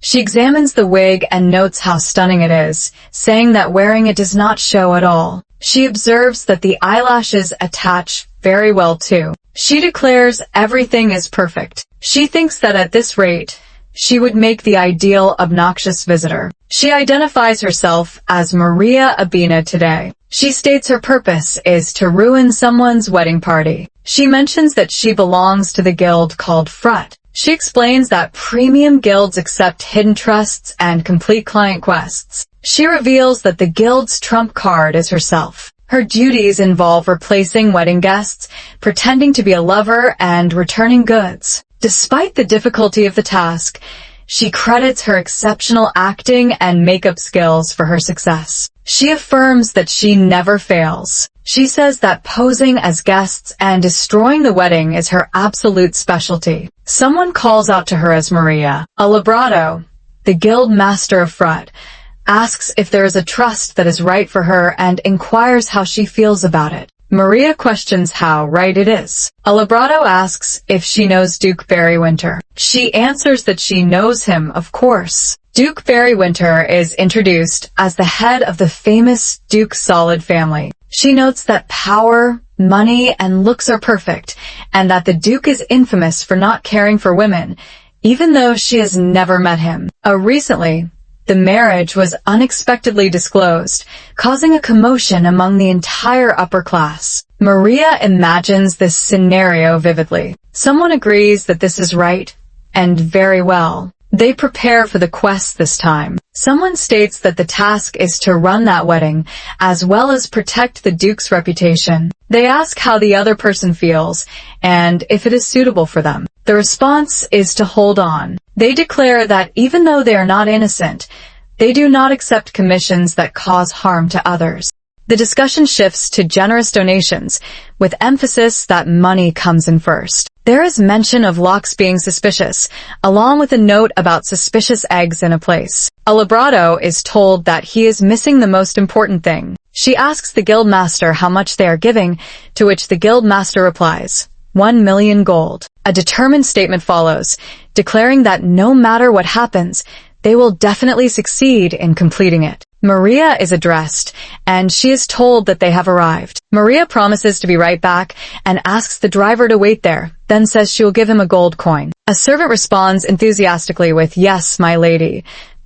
She examines the wig and notes how stunning it is, saying that wearing it does not show at all. She observes that the eyelashes attach very well too. She declares everything is perfect. She thinks that at this rate, she would make the ideal obnoxious visitor. She identifies herself as Maria Abina today. She states her purpose is to ruin someone's wedding party. She mentions that she belongs to the guild called Frut. She explains that premium guilds accept hidden trusts and complete client quests. She reveals that the guild's trump card is herself. Her duties involve replacing wedding guests, pretending to be a lover, and returning goods. Despite the difficulty of the task, she credits her exceptional acting and makeup skills for her success. She affirms that she never fails. She says that posing as guests and destroying the wedding is her absolute specialty. Someone calls out to her as Maria. A Labrado, the guild master of Frut, asks if there is a trust that is right for her and inquires how she feels about it. Maria questions how right it is. A Labrado asks if she knows Duke Barrywinter. She answers that she knows him, of course. Duke Barrywinter is introduced as the head of the famous Duke Solid family. She notes that power, money, and looks are perfect, and that the Duke is infamous for not caring for women, even though she has never met him. Recently, the marriage was unexpectedly disclosed, causing a commotion among the entire upper class. Maria imagines this scenario vividly. Someone agrees that this is right, and very well. They prepare for the quest this time. Someone states that the task is to run that wedding, as well as protect the Duke's reputation. They ask how the other person feels, and if it is suitable for them. The response is to hold on. They declare that even though they are not innocent, they do not accept commissions that cause harm to others. The discussion shifts to generous donations, with emphasis that money comes in first. There is mention of locks being suspicious, along with a note about suspicious eggs in a place. A Labrado is told that he is missing the most important thing. She asks the guild master how much they are giving, to which the guild master replies, 1 million gold. A determined statement follows, declaring that no matter what happens, they will definitely succeed in completing it. Maria is addressed, and she is told that they have arrived. Maria promises to be right back and asks the driver to wait there, then says she will give him a gold coin. A servant responds enthusiastically with, "Yes, my lady,"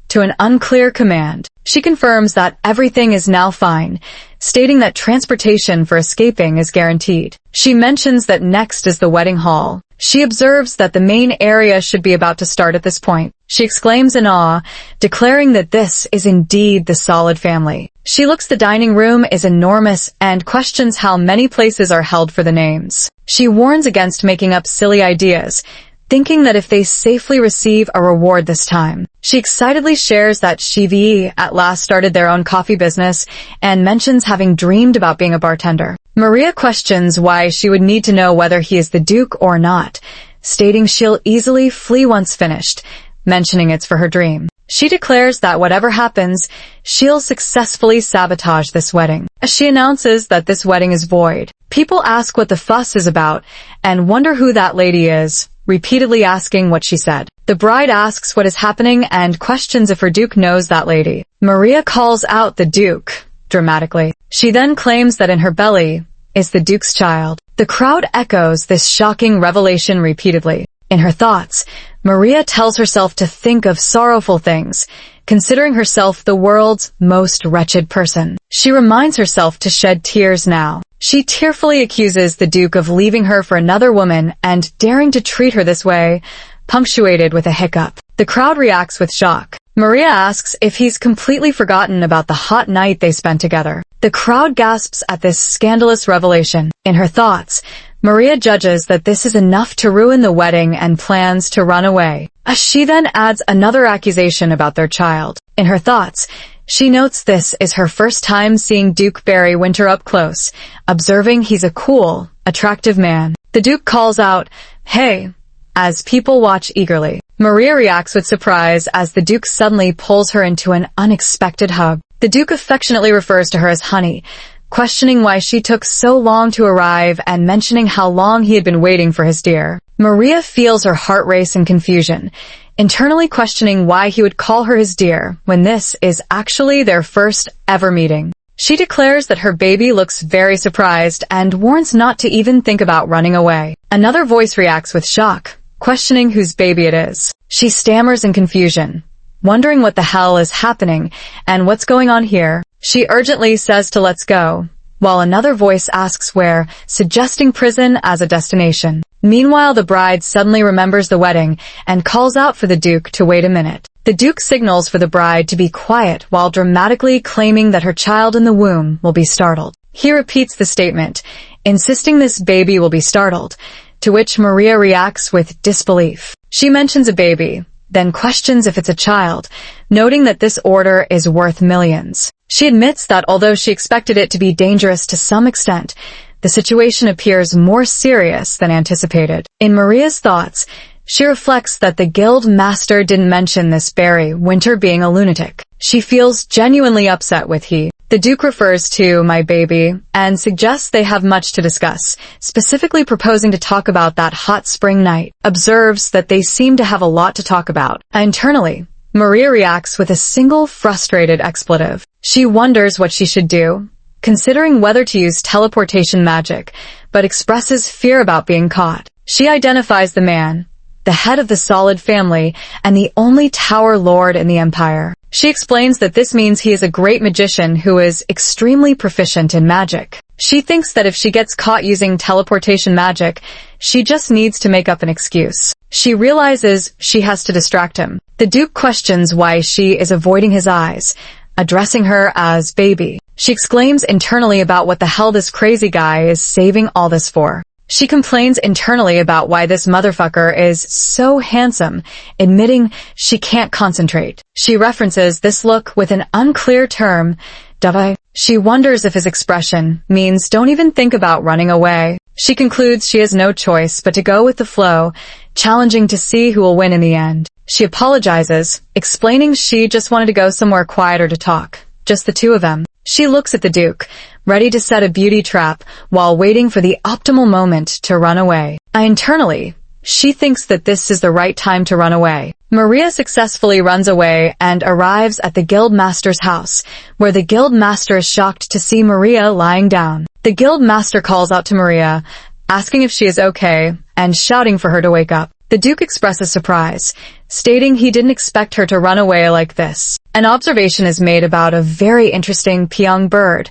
to an unclear command. She confirms that everything is now fine, stating that transportation for escaping is guaranteed. She mentions that next is the wedding hall. She observes that the main area should be about to start at this point. She exclaims in awe, declaring that this is indeed the Solid family. She looks the dining room is enormous and questions how many places are held for the names. She warns against making up silly ideas, thinking that if they safely receive a reward this time. She excitedly shares that Shivi at last started their own coffee business and mentions having dreamed about being a bartender. Maria questions why she would need to know whether he is the Duke or not, stating she'll easily flee once finished, mentioning it's for her dream. She declares that whatever happens, she'll successfully sabotage this wedding. She announces that this wedding is void. People ask what the fuss is about and wonder who that lady is, repeatedly asking what she said. The bride asks what is happening and questions if her Duke knows that lady. Maria calls out the Duke, dramatically. She then claims that in her belly is the Duke's child. The crowd echoes this shocking revelation repeatedly. In her thoughts, Maria tells herself to think of sorrowful things, considering herself the world's most wretched person. She reminds herself to shed tears now. She tearfully accuses the Duke of leaving her for another woman and daring to treat her this way, punctuated with a hiccup. The crowd reacts with shock. Maria asks if he's completely forgotten about the hot night they spent together. The crowd gasps at this scandalous revelation. In her thoughts, Maria judges that this is enough to ruin the wedding and plans to run away. She then adds another accusation about their child. In her thoughts, she notes this is her first time seeing Duke Barrywinter up close, observing he's a cool, attractive man. The Duke calls out, "Hey," as people watch eagerly. Maria reacts with surprise as the Duke suddenly pulls her into an unexpected hug. The Duke affectionately refers to her as honey, questioning why she took so long to arrive and mentioning how long he had been waiting for his dear. Maria feels her heart race in confusion, internally questioning why he would call her his dear when this is actually their first ever meeting. She declares that her baby looks very surprised and warns not to even think about running away. Another voice reacts with shock, questioning whose baby it is. She stammers in confusion, wondering what the hell is happening and what's going on here. She urgently says to let's go, while another voice asks where, suggesting prison as a destination. Meanwhile, the bride suddenly remembers the wedding and calls out for the Duke to wait a minute. The Duke signals for the bride to be quiet while dramatically claiming that her child in the womb will be startled. He repeats the statement, insisting this baby will be startled, to which Maria reacts with disbelief. She mentions a baby, then questions if it's a child, noting that this order is worth millions. She admits that although she expected it to be dangerous to some extent, the situation appears more serious than anticipated. In Maria's thoughts, she reflects that the guild master didn't mention this Barry Winter being a lunatic. She feels genuinely upset with he. The Duke refers to my baby and suggests they have much to discuss, specifically proposing to talk about that hot spring night. Observes that they seem to have a lot to talk about. Internally, Maria reacts with a single frustrated expletive. She wonders what she should do, considering whether to use teleportation magic, but expresses fear about being caught. She identifies the man, the head of the Solid family, and the only Tower Lord in the Empire. She explains that this means he is a great magician who is extremely proficient in magic. She thinks that if she gets caught using teleportation magic, she just needs to make up an excuse. She realizes she has to distract him. The Duke questions why she is avoiding his eyes, addressing her as baby. She exclaims internally about what the hell this crazy guy is saving all this for. She complains internally about why this motherfucker is so handsome, admitting she can't concentrate. She references this look with an unclear term, davai. She wonders if his expression means don't even think about running away. She concludes she has no choice but to go with the flow, challenging to see who will win in the end. She apologizes, explaining she just wanted to go somewhere quieter to talk, just the two of them. She looks at the Duke, ready to set a beauty trap while waiting for the optimal moment to run away. Internally, she thinks that this is the right time to run away. Maria successfully runs away and arrives at the guild master's house, where the guild master is shocked to see Maria lying down. The guild master calls out to Maria, asking if she is okay and shouting for her to wake up. The Duke expresses surprise, stating he didn't expect her to run away like this. An observation is made about a very interesting Pyong bird.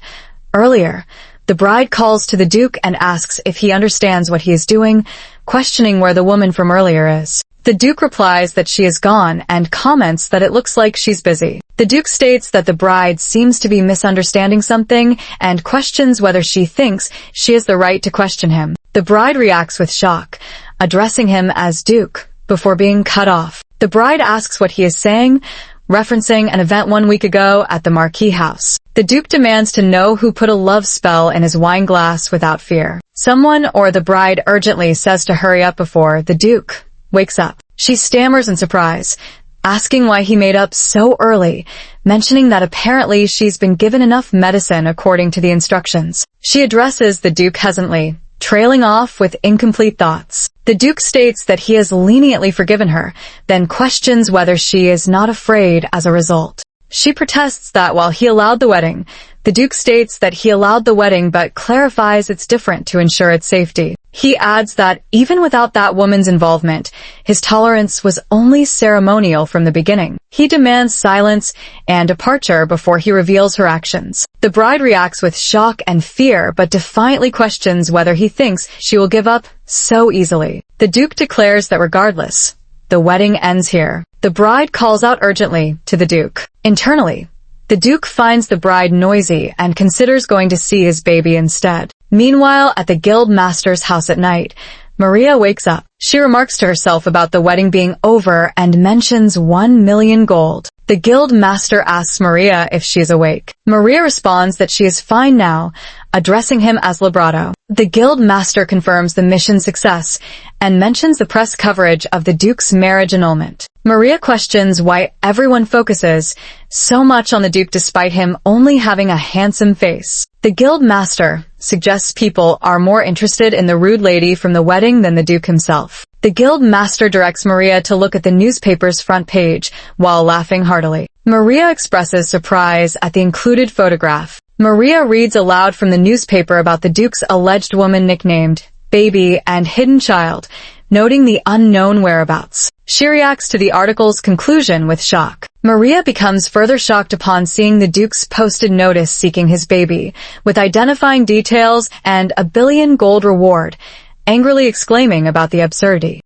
Earlier, the bride calls to the Duke and asks if he understands what he is doing, questioning where the woman from earlier is. The Duke replies that she is gone and comments that it looks like she's busy. The Duke states that the bride seems to be misunderstanding something and questions whether she thinks she has the right to question him. The bride reacts with shock, addressing him as Duke, before being cut off. The bride asks what he is saying, referencing an event 1 week ago at the Marquis house. The Duke demands to know who put a love spell in his wine glass without fear. Someone or the bride urgently says to hurry up before the Duke wakes up. She stammers in surprise, asking why he made up so early, mentioning that apparently she's been given enough medicine according to the instructions. She addresses the Duke hesitantly, trailing off with incomplete thoughts. The Duke states that he has leniently forgiven her, then questions whether she is not afraid as a result. She protests that while he allowed the wedding, the Duke states that he allowed the wedding but clarifies it's different to ensure its safety. He adds that even without that woman's involvement, his tolerance was only ceremonial from the beginning. He demands silence and departure before he reveals her actions. The bride reacts with shock and fear but defiantly questions whether he thinks she will give up so easily. The Duke declares that regardless, the wedding ends here. The bride calls out urgently to the Duke. Internally, the Duke finds the bride noisy and considers going to see his baby instead. Meanwhile, at the guild master's house at night, Maria wakes up. She remarks to herself about the wedding being over and mentions 1 million gold. The guild master asks Maria if she is awake. Maria responds that she is fine now, addressing him as Labrato. The guild master confirms the mission's success and mentions the press coverage of the Duke's marriage annulment. Maria questions why everyone focuses so much on the Duke despite him only having a handsome face. The guild master suggests people are more interested in the rude lady from the wedding than the Duke himself. The guild master directs Maria to look at the newspaper's front page while laughing heartily. Maria expresses surprise at the included photograph. Maria reads aloud from the newspaper about the Duke's alleged woman nicknamed Baby and Hidden Child, noting the unknown whereabouts. She reacts to the article's conclusion with shock. Maria becomes further shocked upon seeing the Duke's posted notice seeking his baby, with identifying details and a 1 billion gold reward, angrily exclaiming about the absurdity.